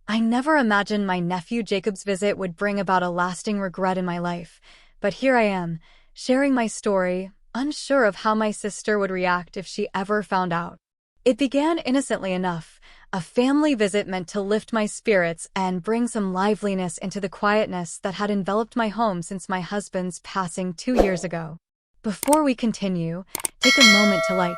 I never imagined my nephew Jacob's visit would bring about a lasting regret in my life, but here I am, sharing my story, unsure of how my sister would react if she ever found out. It began innocently enough, a family visit meant to lift my spirits and bring some liveliness into the quietness that had enveloped my home since my husband's passing 2 years ago. Before we continue, take a moment to like,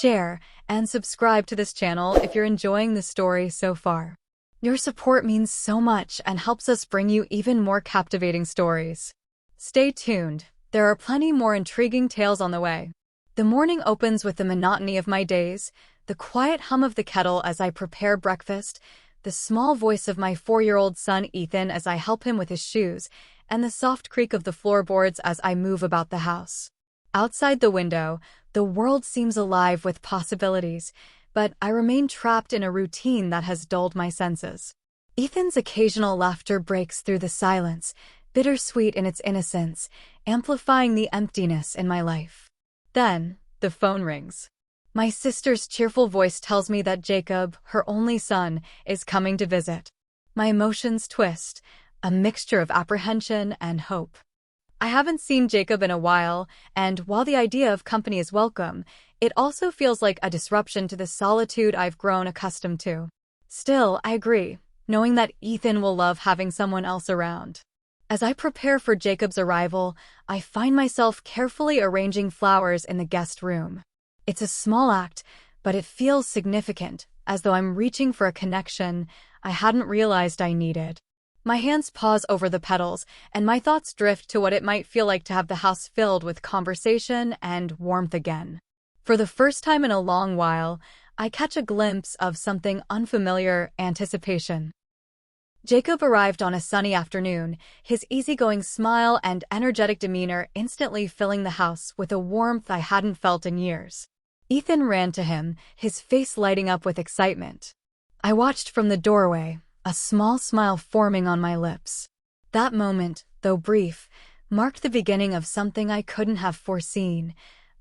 share, and subscribe to this channel if you're enjoying the story so far. Your support means so much and helps us bring you even more captivating stories. Stay tuned, there are plenty more intriguing tales on the way. The morning opens with the monotony of my days, the quiet hum of the kettle as I prepare breakfast, the small voice of my 4-year-old son Ethan as I help him with his shoes, and the soft creak of the floorboards as I move about the house. Outside the window, the world seems alive with possibilities, but I remain trapped in a routine that has dulled my senses. Ethan's occasional laughter breaks through the silence, bittersweet in its innocence, amplifying the emptiness in my life. Then, the phone rings. My sister's cheerful voice tells me that Jacob, her only son, is coming to visit. My emotions twist, a mixture of apprehension and hope. I haven't seen Jacob in a while, and while the idea of company is welcome, it also feels like a disruption to the solitude I've grown accustomed to. Still, I agree, knowing that Ethan will love having someone else around. As I prepare for Jacob's arrival, I find myself carefully arranging flowers in the guest room. It's a small act, but it feels significant, as though I'm reaching for a connection I hadn't realized I needed. My hands pause over the petals, and my thoughts drift to what it might feel like to have the house filled with conversation and warmth again. For the first time in a long while, I catch a glimpse of something unfamiliar: anticipation. Jacob arrived on a sunny afternoon, his easygoing smile and energetic demeanor instantly filling the house with a warmth I hadn't felt in years. Ethan ran to him, his face lighting up with excitement. I watched from the doorway, a small smile forming on my lips. That moment, though brief, marked the beginning of something I couldn't have foreseen,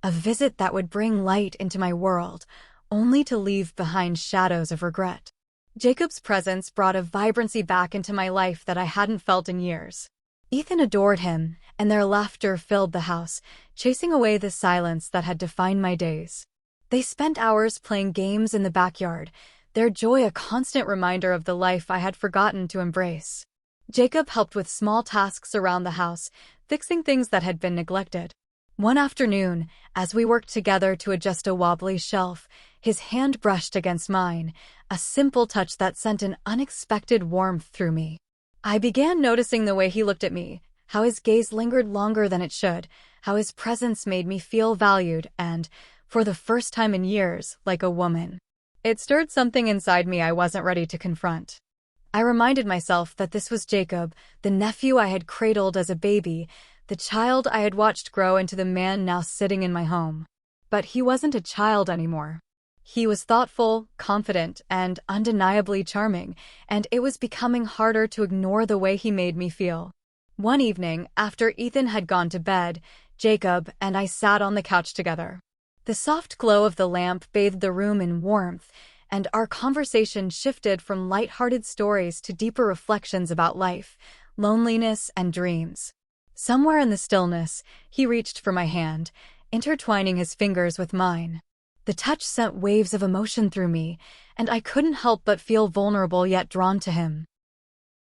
a visit that would bring light into my world, only to leave behind shadows of regret. Jacob's presence brought a vibrancy back into my life that I hadn't felt in years. Ethan adored him, and their laughter filled the house, chasing away the silence that had defined my days. They spent hours playing games in the backyard, their joy a constant reminder of the life I had forgotten to embrace. Jacob helped with small tasks around the house, fixing things that had been neglected. One afternoon, as we worked together to adjust a wobbly shelf, his hand brushed against mine, a simple touch that sent an unexpected warmth through me. I began noticing the way he looked at me, how his gaze lingered longer than it should, how his presence made me feel valued and, for the first time in years, like a woman. It stirred something inside me I wasn't ready to confront. I reminded myself that this was Jacob, the nephew I had cradled as a baby, the child I had watched grow into the man now sitting in my home. But he wasn't a child anymore. He was thoughtful, confident, and undeniably charming, and it was becoming harder to ignore the way he made me feel. One evening, after Ethan had gone to bed, Jacob and I sat on the couch together. The soft glow of the lamp bathed the room in warmth, and our conversation shifted from light-hearted stories to deeper reflections about life, loneliness, and dreams. Somewhere in the stillness, he reached for my hand, intertwining his fingers with mine. The touch sent waves of emotion through me, and I couldn't help but feel vulnerable yet drawn to him.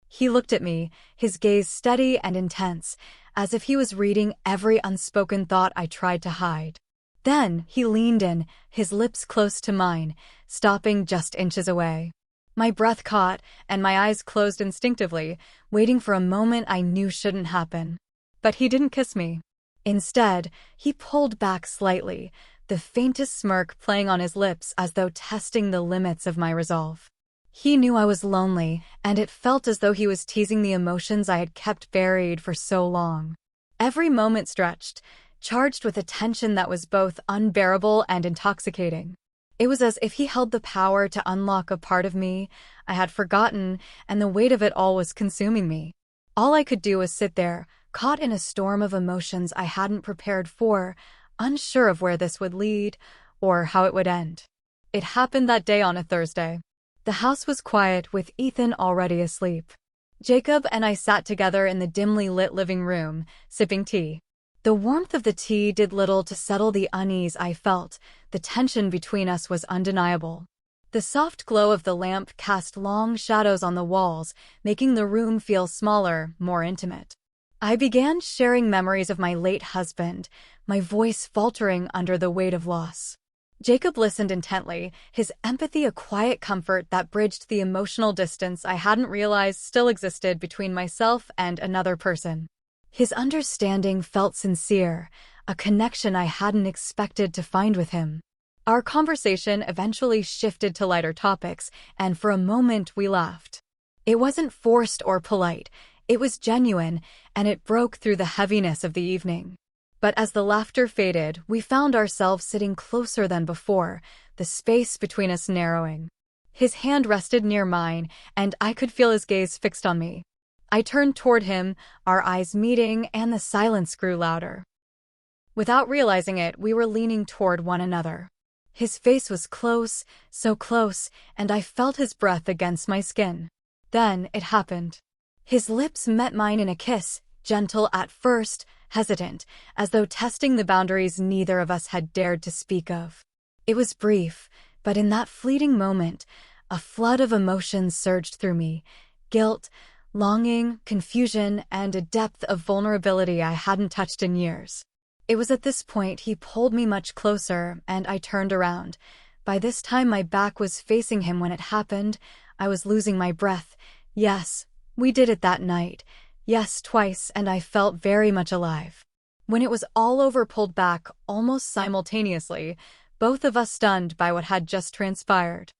He looked at me, his gaze steady and intense, as if he was reading every unspoken thought I tried to hide. Then he leaned in, his lips close to mine, stopping just inches away. My breath caught, and my eyes closed instinctively, waiting for a moment I knew shouldn't happen. But he didn't kiss me. Instead, he pulled back slightly, the faintest smirk playing on his lips as though testing the limits of my resolve. He knew I was lonely, and it felt as though he was teasing the emotions I had kept buried for so long. Every moment stretched, charged with a tension that was both unbearable and intoxicating. It was as if he held the power to unlock a part of me I had forgotten, and the weight of it all was consuming me. All I could do was sit there, caught in a storm of emotions I hadn't prepared for, unsure of where this would lead or how it would end. It happened that day on a Thursday. The house was quiet, with Ethan already asleep. Jacob and I sat together in the dimly lit living room, sipping tea. The warmth of the tea did little to settle the unease I felt. The tension between us was undeniable. The soft glow of the lamp cast long shadows on the walls, making the room feel smaller, more intimate. I began sharing memories of my late husband, my voice faltering under the weight of loss. Jacob listened intently, his empathy a quiet comfort that bridged the emotional distance I hadn't realized still existed between myself and another person. His understanding felt sincere, a connection I hadn't expected to find with him. Our conversation eventually shifted to lighter topics, and for a moment we laughed. It wasn't forced or polite, it was genuine, and it broke through the heaviness of the evening. But as the laughter faded, we found ourselves sitting closer than before, the space between us narrowing. His hand rested near mine, and I could feel his gaze fixed on me. I turned toward him, our eyes meeting, and the silence grew louder. Without realizing it, we were leaning toward one another. His face was close, so close, and I felt his breath against my skin. Then it happened. His lips met mine in a kiss, gentle at first, hesitant, as though testing the boundaries neither of us had dared to speak of. It was brief, but in that fleeting moment, a flood of emotions surged through me: guilt, longing, confusion, and a depth of vulnerability I hadn't touched in years. It was at this point he pulled me much closer, and I turned around. By this time my back was facing him when it happened. I was losing my breath. Yes, we did it that night. Yes, twice, and I felt very much alive. When it was all over, pulled back, almost simultaneously, both of us stunned by what had just transpired.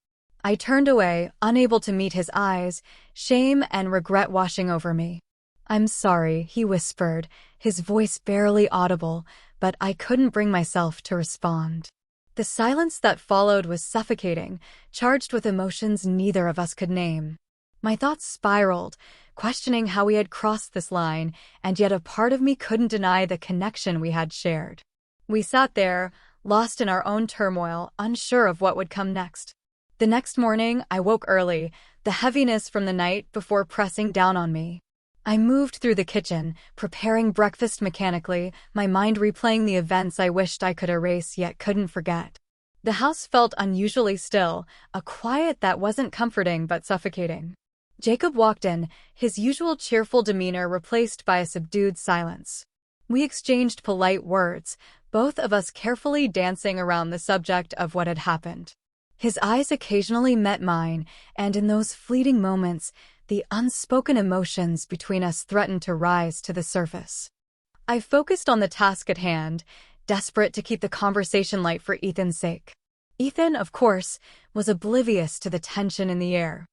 I turned away, unable to meet his eyes, shame and regret washing over me. "I'm sorry," he whispered, his voice barely audible, but I couldn't bring myself to respond. The silence that followed was suffocating, charged with emotions neither of us could name. My thoughts spiraled, questioning how we had crossed this line, and yet a part of me couldn't deny the connection we had shared. We sat there, lost in our own turmoil, unsure of what would come next. The next morning, I woke early, the heaviness from the night before pressing down on me. I moved through the kitchen, preparing breakfast mechanically, my mind replaying the events I wished I could erase yet couldn't forget. The house felt unusually still, a quiet that wasn't comforting but suffocating. Jacob walked in, his usual cheerful demeanor replaced by a subdued silence. We exchanged polite words, both of us carefully dancing around the subject of what had happened. His eyes occasionally met mine, and in those fleeting moments, the unspoken emotions between us threatened to rise to the surface. I focused on the task at hand, desperate to keep the conversation light for Ethan's sake. Ethan, of course, was oblivious to the tension in the air.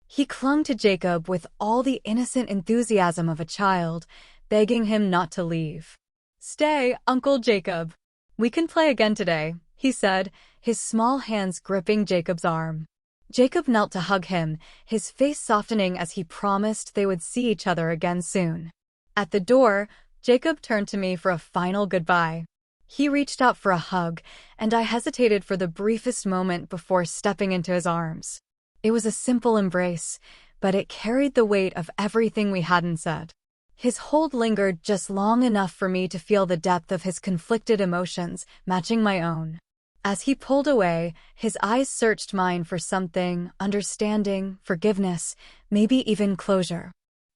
He clung to Jacob with all the innocent enthusiasm of a child, begging him not to leave. "Stay, Uncle Jacob. We can play again today," he said, his small hands gripping Jacob's arm. Jacob knelt to hug him, his face softening as he promised they would see each other again soon. At the door, Jacob turned to me for a final goodbye. He reached out for a hug, and I hesitated for the briefest moment before stepping into his arms. It was a simple embrace, but it carried the weight of everything we hadn't said. His hold lingered just long enough for me to feel the depth of his conflicted emotions, matching my own. As he pulled away, his eyes searched mine for something: understanding, forgiveness, maybe even closure.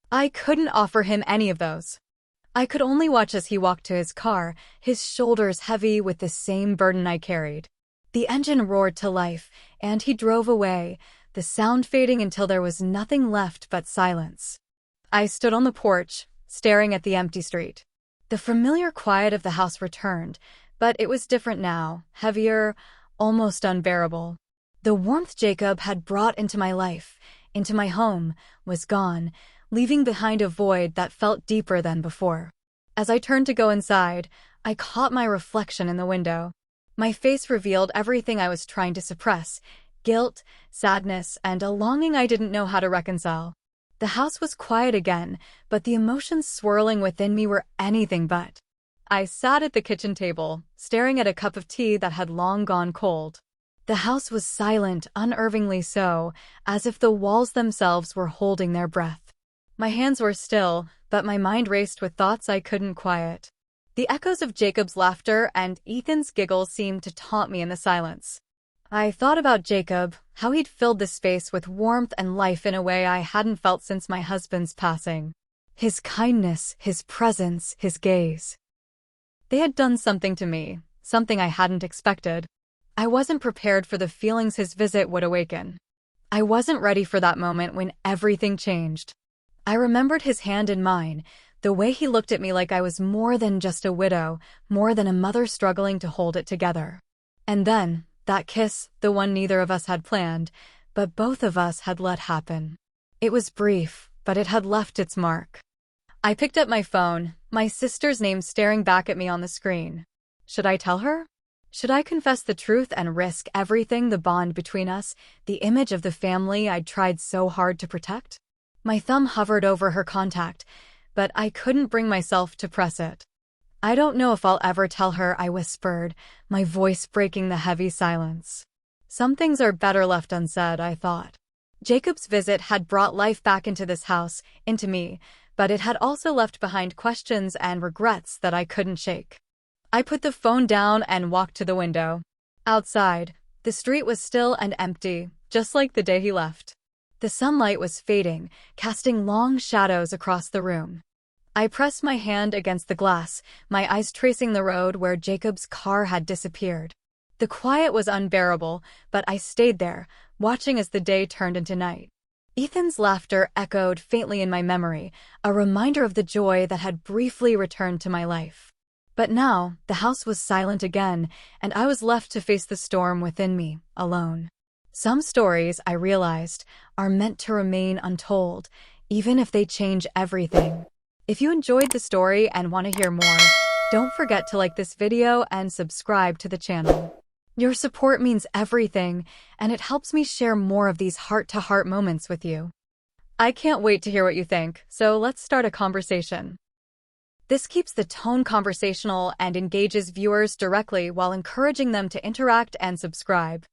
I couldn't offer him any of those. I could only watch as he walked to his car, his shoulders heavy with the same burden I carried. The engine roared to life, and he drove away, the sound fading until there was nothing left but silence. I stood on the porch, staring at the empty street. The familiar quiet of the house returned, but it was different now, heavier, almost unbearable. The warmth Jacob had brought into my life, into my home, was gone, leaving behind a void that felt deeper than before. As I turned to go inside, I caught my reflection in the window. My face revealed everything I was trying to suppress: guilt, sadness, and a longing I didn't know how to reconcile. The house was quiet again, but the emotions swirling within me were anything but. I sat at the kitchen table, staring at a cup of tea that had long gone cold. The house was silent, unnervingly so, as if the walls themselves were holding their breath. My hands were still, but my mind raced with thoughts I couldn't quiet. The echoes of Jacob's laughter and Ethan's giggle seemed to taunt me in the silence. I thought about Jacob, how he'd filled the space with warmth and life in a way I hadn't felt since my husband's passing. His kindness, his presence, his gaze. They had done something to me, something I hadn't expected. I wasn't prepared for the feelings his visit would awaken. I wasn't ready for that moment when everything changed. I remembered his hand in mine, the way he looked at me like I was more than just a widow, more than a mother struggling to hold it together. And then, that kiss, the one neither of us had planned, but both of us had let happen. It was brief, but it had left its mark. I picked up my phone, my sister's name staring back at me on the screen. Should I tell her? Should I confess the truth and risk everything, the bond between us, the image of the family I'd tried so hard to protect? My thumb hovered over her contact, but I couldn't bring myself to press it. I don't know if I'll ever tell her, I whispered, my voice breaking the heavy silence. Some things are better left unsaid, I thought. Jacob's visit had brought life back into this house, into me, but it had also left behind questions and regrets that I couldn't shake. I put the phone down and walked to the window. Outside, the street was still and empty, just like the day he left. The sunlight was fading, casting long shadows across the room. I pressed my hand against the glass, my eyes tracing the road where Jacob's car had disappeared. The quiet was unbearable, but I stayed there, watching as the day turned into night. Ethan's laughter echoed faintly in my memory, a reminder of the joy that had briefly returned to my life. But now, the house was silent again, and I was left to face the storm within me, alone. Some stories, I realized, are meant to remain untold, even if they change everything. If you enjoyed the story and want to hear more, don't forget to like this video and subscribe to the channel. Your support means everything, and it helps me share more of these heart-to-heart moments with you. I can't wait to hear what you think, so let's start a conversation. This keeps the tone conversational and engages viewers directly while encouraging them to interact and subscribe.